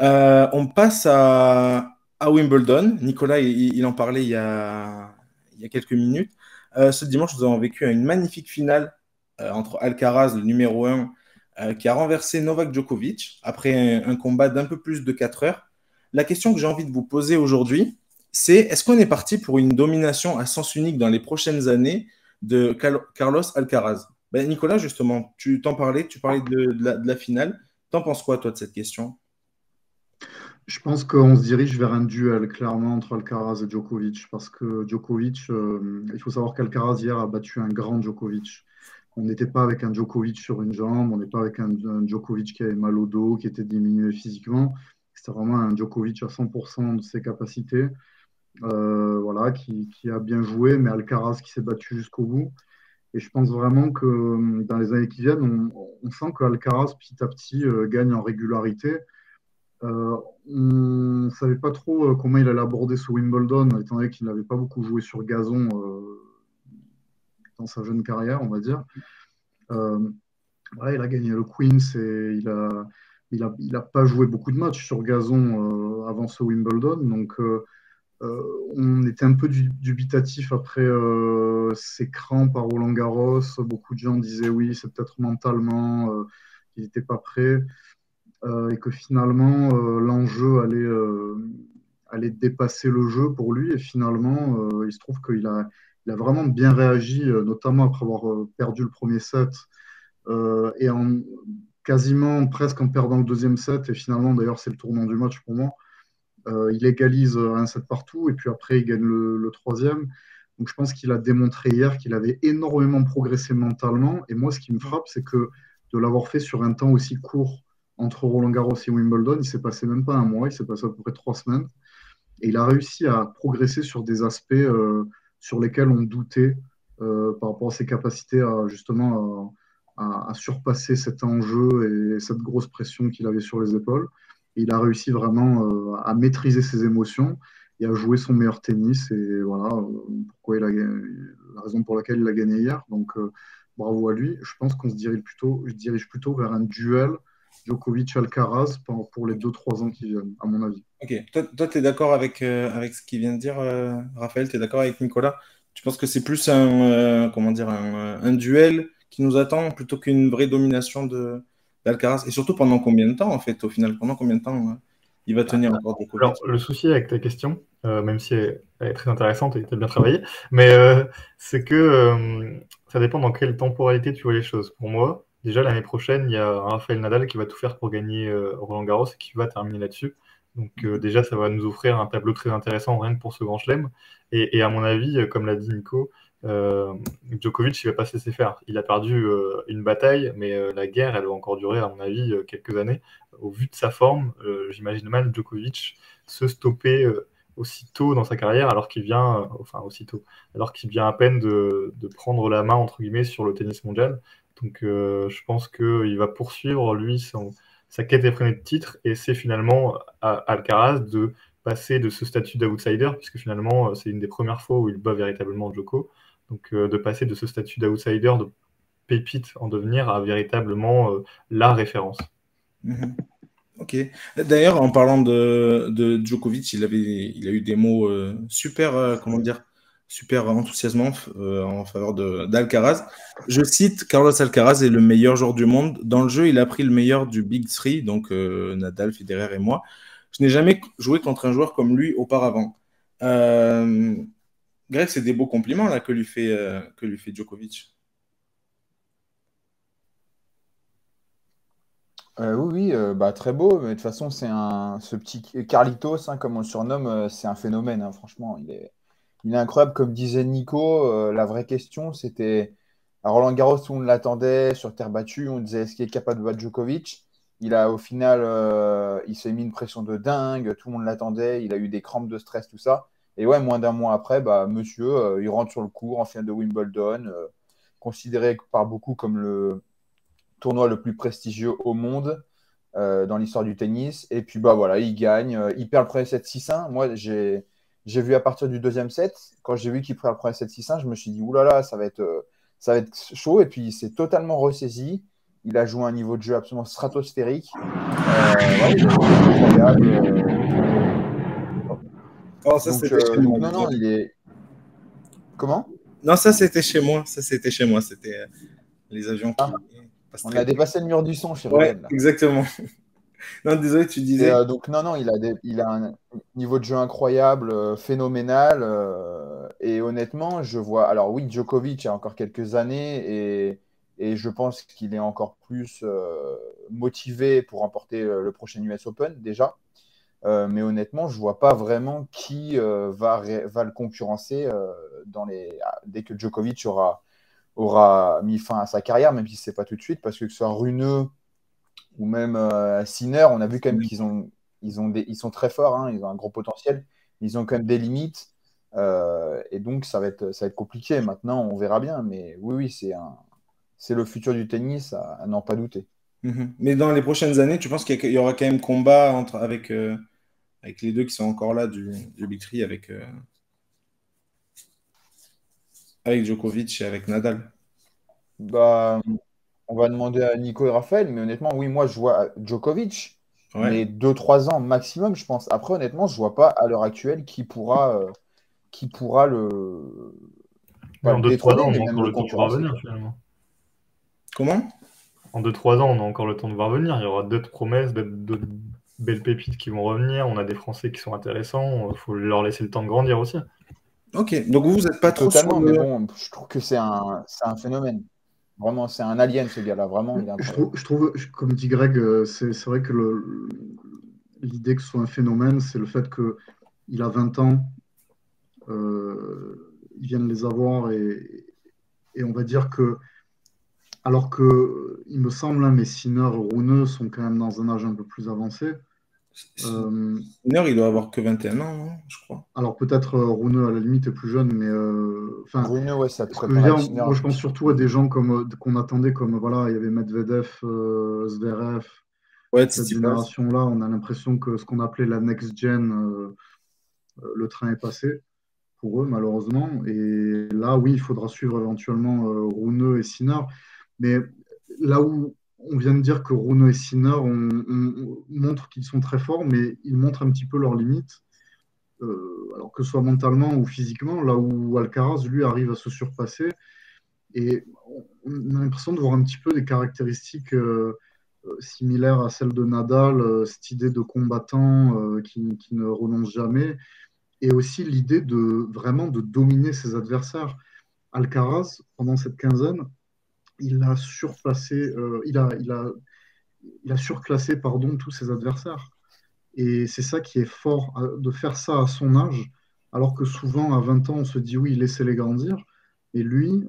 On passe à Wimbledon. Nicolas, il en parlait il y a quelques minutes. Ce dimanche, nous avons vécu une magnifique finale entre Alcaraz, le numéro un, qui a renversé Novak Djokovic après un combat d'un peu plus de 4 heures. La question que j'ai envie de vous poser aujourd'hui, c'est est-ce qu'on est parti pour une domination à sens unique dans les prochaines années de Carlos Alcaraz? Ben, Nicolas, justement, tu t'en parlais, tu parlais de la finale. T'en penses quoi, toi, de cette question? Je pense qu'on se dirige vers un duel clairement entre Alcaraz et Djokovic parce que Djokovic, il faut savoir qu'Alcaraz hier a battu un grand Djokovic. On n'était pas avec un Djokovic sur une jambe, on n'est pas avec un Djokovic qui avait mal au dos, qui était diminué physiquement. C'était vraiment un Djokovic à 100% de ses capacités, voilà, qui a bien joué, mais Alcaraz qui s'est battu jusqu'au bout. Et je pense vraiment que dans les années qui viennent, on sent qu'Alcaraz petit à petit gagne en régularité. On ne savait pas trop comment il allait aborder ce Wimbledon, étant donné qu'il n'avait pas beaucoup joué sur gazon dans sa jeune carrière, on va dire. Euh, voilà, il a gagné le Queens et il a pas joué beaucoup de matchs sur gazon avant ce Wimbledon. Donc, on était un peu dubitatif après ses crampes à Roland-Garros. Beaucoup de gens disaient oui, c'est peut-être mentalement qu'il n'était pas prêt. Et que finalement l'enjeu allait dépasser le jeu pour lui. Et finalement, il se trouve il a vraiment bien réagi, notamment après avoir perdu le premier set et quasiment presque en perdant le deuxième set. Et finalement, d'ailleurs, c'est le tournant du match pour moi. Il égalise un set partout et puis après, il gagne le troisième. Donc je pense qu'il a démontré hier qu'il avait énormément progressé mentalement. Et moi, ce qui me frappe, c'est que de l'avoir fait sur un temps aussi court entre Roland-Garros et Wimbledon, il s'est passé même pas un mois, il s'est passé à peu près 3 semaines. Et il a réussi à progresser sur des aspects sur lesquels on doutait par rapport à ses capacités à justement à surpasser cet enjeu et cette grosse pression qu'il avait sur les épaules. Et il a réussi vraiment à maîtriser ses émotions et à jouer son meilleur tennis. Et voilà pourquoi la raison pour laquelle il a gagné hier. Donc bravo à lui. Je pense qu'on je dirige plutôt vers un duel Djokovic-Alcaraz pour les 2 3 ans qui viennent, à mon avis. Ok, toi, tu es d'accord avec ce qu'il vient de dire, Raphaël, tu es d'accord avec Nicolas? Tu penses que c'est plus comment dire, un duel qui nous attend plutôt qu'une vraie domination d'Alcaraz? Et surtout pendant combien de temps, en fait, au final? Pendant combien de temps il va tenir encore Alors, Djokovic? le souci avec ta question, même si elle est très intéressante et tu as bien travaillé, mais c'est que ça dépend dans quelle temporalité tu vois les choses. Pour moi, déjà l'année prochaine, il y a un Rafael Nadal qui va tout faire pour gagner Roland-Garros et qui va terminer là-dessus. Donc déjà, ça va nous offrir un tableau très intéressant rien que pour ce grand chelem. Et à mon avis, comme l'a dit Nico, euh, Djokovic, il va pas se laisser faire. Il a perdu une bataille, mais la guerre, elle va encore durer, à mon avis, quelques années. Au vu de sa forme, j'imagine mal Djokovic se stopper aussitôt dans sa carrière, alors qu'il vient, enfin aussitôt, alors qu'il vient à peine de prendre la main entre guillemets sur le tennis mondial. Donc je pense qu'il va poursuivre lui sa quête effrénée de titre, et c'est finalement à Alcaraz de passer de ce statut d'outsider, puisque finalement c'est une des premières fois où il bat véritablement Djoko, donc de passer de ce statut d'outsider, de pépite en devenir à véritablement la référence. Mhm. Ok. D'ailleurs, en parlant de Djokovic, il a eu des mots super, comment dire, super enthousiasmants en faveur d'Alcaraz. Je cite, Carlos Alcaraz est le meilleur joueur du monde. Dans le jeu, il a pris le meilleur du Big Three, donc Nadal, Federer et moi. Je n'ai jamais joué contre un joueur comme lui auparavant. Euh, Greg, c'est des beaux compliments là que lui fait Djokovic. Oui, oui, bah, très beau, mais de toute façon, ce petit Carlitos, hein, comme on le surnomme, c'est un phénomène, hein, franchement. Il est incroyable, comme disait Nico. La vraie question, c'était à Roland-Garros, où on l'attendait sur terre battue, on disait est-ce qu'il est capable de battre Djokovic? Au final, il s'est mis une pression de dingue, tout le monde l'attendait, il a eu des crampes de stress, tout ça. Et ouais, moins d'un mois après, bah, monsieur, il rentre sur le court en finale de Wimbledon, considéré par beaucoup comme le tournoi le plus prestigieux au monde dans l'histoire du tennis. Et puis bah voilà, il gagne. Il perd le premier set 6-1. Moi, j'ai vu à partir du deuxième set, quand j'ai vu qu'il perd le premier set 6-1, je me suis dit, oulala, ça va être chaud. Et puis il s'est totalement ressaisi. Il a joué à un niveau de jeu absolument stratosphérique. Voilà, il a été incroyable. Nadal. Oh, ça, c'était chez moi. Donc, non, il est. Comment? Non, ça, c'était chez moi. Ça, c'était chez moi. C'était les avions qui passent On très a vite. dépassé le mur du son chez Ouais, Ruben, là. exactement. Non, désolé, tu disais. Donc, non, il a un niveau de jeu incroyable, phénoménal. Et honnêtement, je vois. Alors, oui, Djokovic a encore quelques années et je pense qu'il est encore plus motivé pour remporter le prochain US Open, déjà. Mais honnêtement, je vois pas vraiment qui va le concurrencer dès que Djokovic aura mis fin à sa carrière, même si c'est pas tout de suite, parce que ce soit Runeux ou même Sinner, on a vu quand même ils sont très forts, hein, ils ont un gros potentiel, ils ont quand même des limites, et donc ça va être compliqué. Maintenant, on verra bien, mais oui, c'est le futur du tennis, à n'en pas douter. Mais dans les prochaines années, tu penses qu'il y aura quand même combat avec les deux qui sont encore là du Big Three, avec Djokovic et avec Nadal? Bah, on va demander à Nico et Raphaël, mais honnêtement, oui, moi je vois Djokovic, Ouais. mais 2-3 ans maximum, je pense. Après, honnêtement, je vois pas à l'heure actuelle qui pourra Mais pas en le 2-3 ans, détrôner, on mais a même encore le le temps de voir concurrencer, venir, quoi. finalement. Comment? En 2-3 ans, on a encore le temps de voir venir. Il y aura d'autres promesses, d'autres belles pépites qui vont revenir. On a des Français qui sont intéressants. Il faut leur laisser le temps de grandir aussi. Ok, donc vous n'êtes pas trop sur Totalement, mais le. bon, je trouve que c'est un phénomène. Vraiment, c'est un alien, ce gars-là. Vraiment, il est incroyable. Comme dit Greg, c'est vrai que l'idée que ce soit un phénomène, c'est le fait qu'il a 20 ans, ils viennent les avoir et on va dire que, alors que, il me semble, hein, mais Sinner et Rune sont quand même dans un âge un peu plus avancé. Euh, Sinner, il doit avoir que 21 ans, non, je crois. alors peut-être Rune à la limite est plus jeune, mais enfin, Runeux, ouais, ça ce pourrait que je veux prendre dire, Sinner moi je pense juste. surtout à des gens comme qu'on attendait comme voilà, il y avait Medvedev, Zverev, Ouais, cette Tsitsipas. génération-là, on a l'impression que ce qu'on appelait la next gen, le train est passé pour eux malheureusement. Et là, oui, il faudra suivre éventuellement Rune et Sinner, mais là où on vient de dire que Rune et Sinner on montre qu'ils sont très forts, mais ils montrent un petit peu leurs limites alors que ce soit mentalement ou physiquement, là où Alcaraz, lui, arrive à se surpasser. Et on a l'impression de voir un petit peu des caractéristiques similaires à celles de Nadal, cette idée de combattant qui ne renonce jamais, et aussi l'idée de vraiment de dominer ses adversaires. Alcaraz, pendant cette quinzaine, il a surpassé, il a surclassé pardon, tous ses adversaires. Et c'est ça qui est fort, de faire ça à son âge, alors que souvent à 20 ans, on se dit oui, laissez-les grandir. Et lui,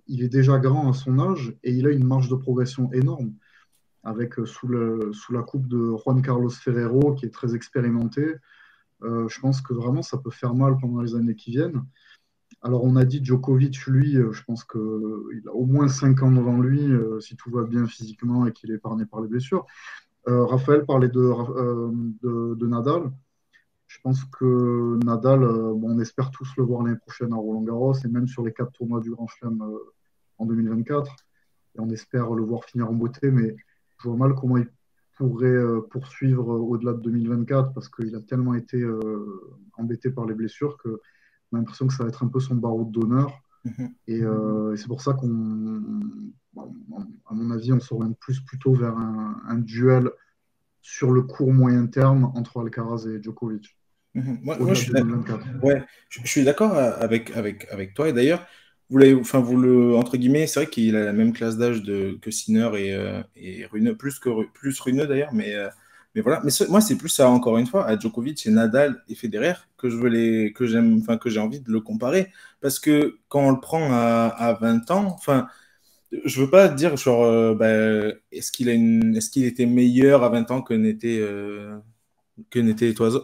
il est déjà grand à son âge et il a une marge de progression énorme, avec sous la coupe de Juan Carlos Ferrero, qui est très expérimenté. Je pense que vraiment, ça peut faire mal pendant les années qui viennent. Alors, on a dit Djokovic, lui, je pense qu'il a au moins 5 ans devant lui, si tout va bien physiquement et qu'il est épargné par les blessures. Raphaël parlait de Nadal. Je pense que Nadal, bon, on espère tous le voir l'année prochaine à Roland-Garros et même sur les 4 tournois du Grand Chelem en 2024. Et on espère le voir finir en beauté, mais je vois mal comment il pourrait poursuivre au-delà de 2024 parce qu'il a tellement été embêté par les blessures qu'on a l'impression que ça va être un peu son barreau d'honneur. Et c'est pour ça à mon avis, on s'oriente plutôt vers un duel sur le court moyen terme entre Alcaraz et Djokovic, Moi, au-delà de 2024. ouais, je suis d'accord avec toi. Et d'ailleurs, enfin, entre guillemets, c'est vrai qu'il a la même classe d'âge que Sinner et Rune, plus Rune d'ailleurs. Mais voilà. Mais moi, c'est plus ça, encore une fois, à Djokovic et Nadal et Federer que j'aime, enfin, que j'ai envie de le comparer. Parce que quand on le prend à 20 ans, enfin, je veux pas dire, genre, est-ce qu'il était meilleur à 20 ans que n'étaient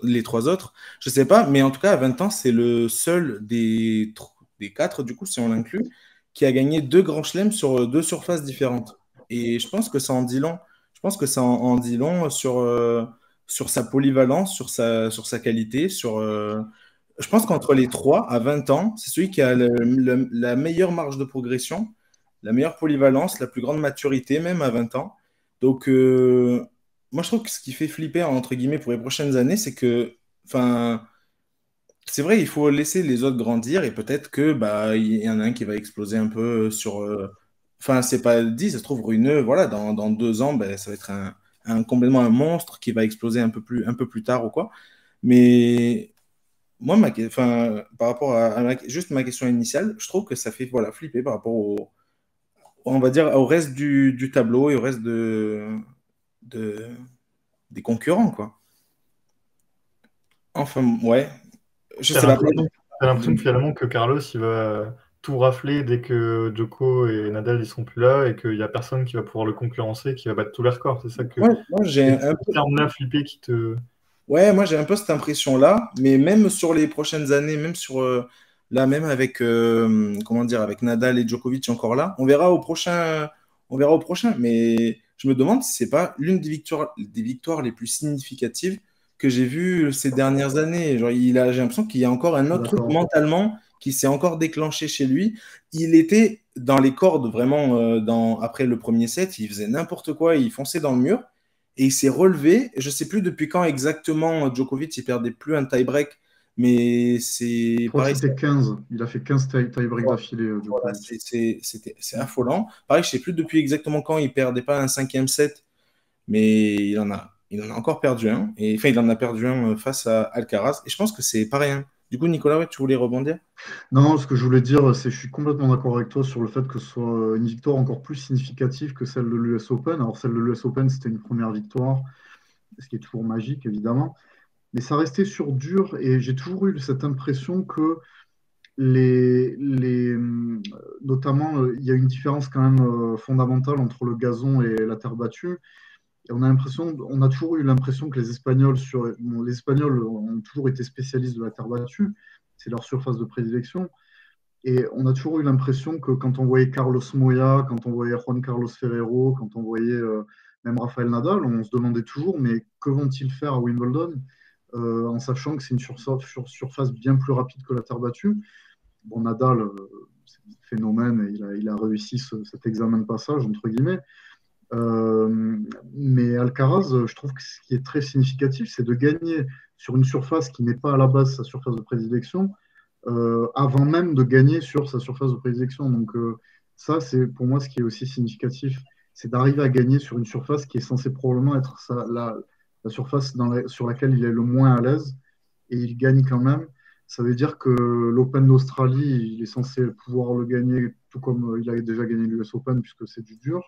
les trois autres. Je sais pas, mais en tout cas, à 20 ans, c'est le seul des quatre, du coup, si on l'inclut, qui a gagné deux grands chelems sur deux surfaces différentes. Et je pense que ça en dit long. Je pense que ça en dit long sur sa polyvalence, sur sa qualité, je pense qu'entre les trois, à 20 ans, c'est celui qui a la meilleure marge de progression, la meilleure polyvalence, la plus grande maturité, même à 20 ans. Donc, moi, je trouve que ce qui fait flipper, entre guillemets, pour les prochaines années, c'est que, enfin, c'est vrai, il faut laisser les autres grandir et peut-être que bah il y en a un qui va exploser un peu sur. Enfin, c'est pas dit, ça se trouve ruineux. Voilà, dans 2 ans, ben, ça va être complètement un monstre qui va exploser un peu plus tard ou quoi. Mais moi, enfin, par rapport juste ma question initiale, je trouve que ça fait voilà flipper par rapport on va dire, au reste du tableau et au reste de- des concurrents, quoi. Enfin, ouais, je T'as sais pas. l'impression, t'as l'impression que finalement que Carlos il va tout rafler dès que Djoko et Nadal ils seront plus là et qu'il y a personne qui va pouvoir le concurrencer, qui va battre tous les records. C'est ça que Ouais, moi, j'ai c'est un ce terme-là flippé qui te. Ouais, moi j'ai un peu cette impression-là, mais même sur les prochaines années, même là, même avec comment dire, avec Nadal et Djokovic encore là, on verra au prochain. Mais je me demande si c'est pas l'une des victoires les plus significatives que j'ai vues ces dernières années. Genre, j'ai l'impression qu'il y a encore un autre truc D'accord. mentalement qui s'est encore déclenché chez lui. Il était dans les cordes vraiment après le premier set, il faisait n'importe quoi, il fonçait dans le mur. Et il s'est relevé. Je ne sais plus depuis quand exactement Djokovic, il perdait plus un tie-break, mais Je c'est crois que pareil. c'était 15. Il a fait 15 tie-break d'affilée, Voilà, Djokovic. c'est affolant. Pareil, je ne sais plus depuis exactement quand il perdait pas un cinquième set, mais il en a encore perdu un. Et enfin, il en a perdu un face à Alcaraz. Et je pense que c'est pas rien. Du coup, Nicolas, ouais, tu voulais rebondir? Non, ce que je voulais dire, c'est que je suis complètement d'accord avec toi sur le fait que ce soit une victoire encore plus significative que celle de l'US Open. Alors, celle de l'US Open, c'était une première victoire, ce qui est toujours magique, évidemment. Mais ça restait sur dur et j'ai toujours eu cette impression que notamment, il y a une différence quand même fondamentale entre le gazon et la terre battue. Et on a toujours eu l'impression que les Espagnols ont toujours été spécialistes de la terre battue. C'est leur surface de prédilection. Et on a toujours eu l'impression que quand on voyait Carlos Moya, quand on voyait Juan Carlos Ferrero, quand on voyait même Rafael Nadal, on se demandait toujours, mais que vont-ils faire à Wimbledon, en sachant que c'est une surface bien plus rapide que la terre battue. Bon, Nadal, c'est un phénomène, et il a réussi cet examen de passage, entre guillemets. Euh, mais Alcaraz, je trouve que ce qui est très significatif, c'est de gagner sur une surface qui n'est pas à la base sa surface de prédilection, avant même de gagner sur sa surface de prédilection. Donc ça, c'est pour moi ce qui est aussi significatif, c'est d'arriver à gagner sur une surface qui est censée probablement être la surface sur laquelle il est le moins à l'aise, et il gagne quand même. Ça veut dire que l'Open d'Australie, il est censé pouvoir le gagner, tout comme il a déjà gagné l'US Open, puisque c'est du dur,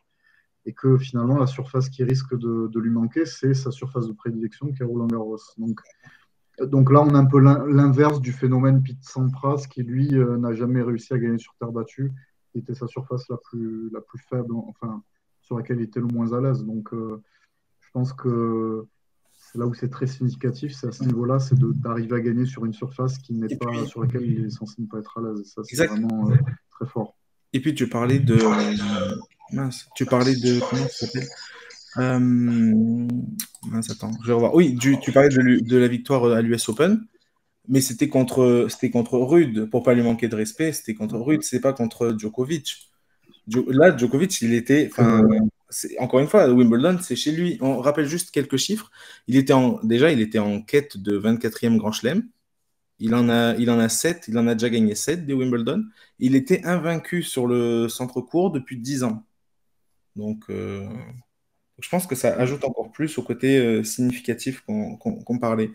et que finalement, la surface qui risque de lui manquer, c'est sa surface de prédilection, qui est Roland-Garros. Donc là, on a un peu l'inverse du phénomène Pete Sampras, qui lui n'a jamais réussi à gagner sur terre battue, qui était sa surface la plus faible, enfin, sur laquelle il était le moins à l'aise. Donc je pense que c'est là où c'est très significatif, c'est à ce niveau-là, c'est d'arriver à gagner sur une surface qui n'est Et pas puis, sur laquelle il est censé ne pas être à l'aise. Et ça, c'est exact. vraiment très fort. Et puis, tu parlais de. Mince, tu parlais de. Comment ça s'appelle? Mince, attends, je vais revoir. Oui, tu parlais de la victoire à l'US Open. Mais c'était contre Rude, pour pas lui manquer de respect, c'était contre Rude, c'est pas contre Djokovic. Là, Djokovic, il était, C'est enfin, vrai. encore une fois, Wimbledon, c'est chez lui. On rappelle juste quelques chiffres. Déjà, il était en quête de 24e Grand Chelem. Il en a 7, il en a déjà gagné 7 des Wimbledon. Il était invaincu sur le centre court depuis 10 ans. Donc, je pense que ça ajoute encore plus au côté significatif qu'on parlait.